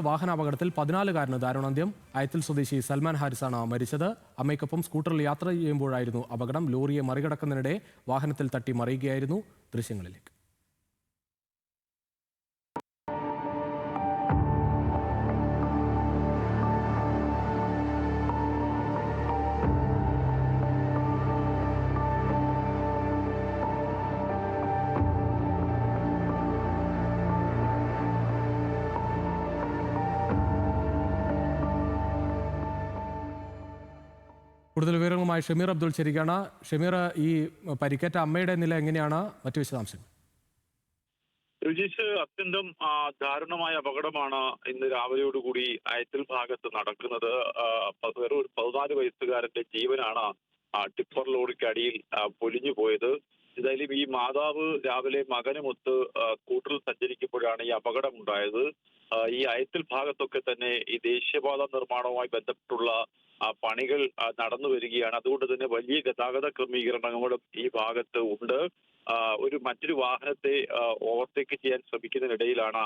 വാഹനാപകടത്തിൽ 14-കാരന് ദാരുണാന്ത്യം. അയത്തിൽ സ്വദേശി സൽമാൻ ഹാരിസാണ് മരിച്ചത്. അമ്മയ്ക്കൊപ്പം സ്കൂട്ടറിൽ യാത്ര ചെയ്യുമ്പോഴായിരുന്നു അപകടം. ലോറിയെ മറികടക്കുന്നതിനിടെ വാഹനത്തിൽ തട്ടി മറിയുകയായിരുന്നു. ദൃശ്യങ്ങളിലേക്ക്. കൂടുതൽ വിവരങ്ങളുമായി ഷമീർ അബ്ദുൾ ചേരുകയാണ്. ഷമീർ, ഈ പരിക്കേറ്റ അമ്മയുടെ നില എങ്ങനെയാണ്? മറ്റു വിശദാംശങ്ങൾ. രുചീഷ്, അത്യന്തം ദാരുണമായ അപകടമാണ് ഇന്ന് രാവിലെയോടുകൂടി അയത്തിൽ ഭാഗത്ത് നടക്കുന്നത്. വെറും ഒരു 14 വയസ്സുകാരന്റെ ജീവനാണ് ടിപ്പർ ലോറിക്കടിയിൽ പൊലിഞ്ഞു പോയത്. എന്തായാലും ഈ മാതാവ് രാവിലെ മകനുമൊത്ത് സ്കൂട്ടറിൽ സഞ്ചരിക്കുമ്പോഴാണ് ഈ അപകടം ഉണ്ടായത്. ഈ അയത്തിൽ ഭാഗത്തൊക്കെ തന്നെ ഈ ദേശീയപാത നിർമ്മാണവുമായി ബന്ധപ്പെട്ടുള്ള പണികൾ നടന്നു വരികയാണ്. അതുകൊണ്ട് തന്നെ വലിയ ഗതാഗത ക്രമീകരണങ്ങളും ഈ ഭാഗത്ത് ഉണ്ട്. മറ്റൊരു വാഹനത്തെ ഓവർടേക്ക് ചെയ്യാൻ ശ്രമിക്കുന്നതിനിടയിലാണ്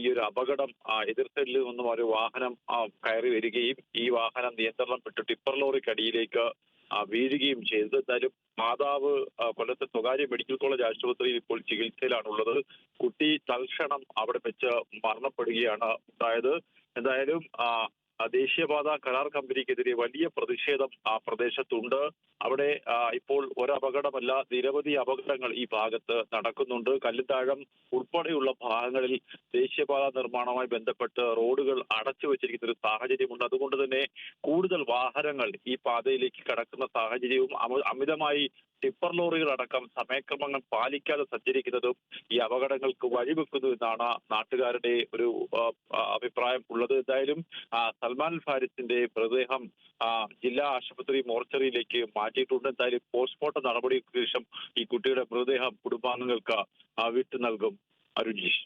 ഈ ഒരു അപകടം. എതിർ സൈഡിൽ നിന്നും ഒരു വാഹനം കയറി വരികയും ഈ വാഹനം നിയന്ത്രണം വിട്ട് ടിപ്പർ ലോറിക്കടിയിലേക്ക് വീഴുകയും ചെയ്തത്. എന്തായാലും മാതാവ് കൊല്ലത്തെ സ്വകാര്യ മെഡിക്കൽ കോളേജ് ആശുപത്രിയിൽ ഇപ്പോൾ ചികിത്സയിലാണുള്ളത്. കുട്ടി തൽക്ഷണം അവിടെ വെച്ച് മരണപ്പെടുകയാണ് ഉണ്ടായത്. എന്തായാലും ദേശീയപാത കരാർ കമ്പനിക്കെതിരെ വലിയ പ്രതിഷേധം ആ പ്രദേശത്തുണ്ട്. അവിടെ ഇപ്പോൾ ഒരപകടമല്ല, നിരവധി അപകടങ്ങൾ ഈ ഭാഗത്ത് നടക്കുന്നുണ്ട്. കല്ലുത്താഴം ഉൾപ്പെടെയുള്ള ഭാഗങ്ങളിൽ ദേശീയപാത നിർമ്മാണവുമായി ബന്ധപ്പെട്ട് റോഡുകൾ അടച്ചു വെച്ചിരിക്കുന്ന ഒരു സാഹചര്യമുണ്ട്. അതുകൊണ്ട് തന്നെ കൂടുതൽ വാഹനങ്ങൾ ഈ പാതയിലേക്ക് കടക്കുന്ന സാഹചര്യവും അമിതമായി ടിപ്പർ ലോറികൾ അടക്കം സമയക്രമങ്ങൾ പാലിക്കാതെ സഞ്ചരിക്കുന്നതും ഈ അപകടങ്ങൾക്ക് വഴിവെക്കുന്നു എന്നാണ് നാട്ടുകാരുടെ ഒരു അഭിപ്രായം ഉള്ളത്. എന്തായാലും സൽമാൻ ഫാരിസിന്റെ മൃതദേഹം ജില്ലാ ആശുപത്രി മോർച്ചറിയിലേക്ക് മാറ്റിയിട്ടുണ്ട്. എന്തായാലും പോസ്റ്റ്മോർട്ടം നടപടിക്ക് ശേഷം ഈ കുട്ടിയുടെ മൃതദേഹം കുടുംബാംഗങ്ങൾക്ക് വിട്ടു നൽകും. അരുജീഷ്.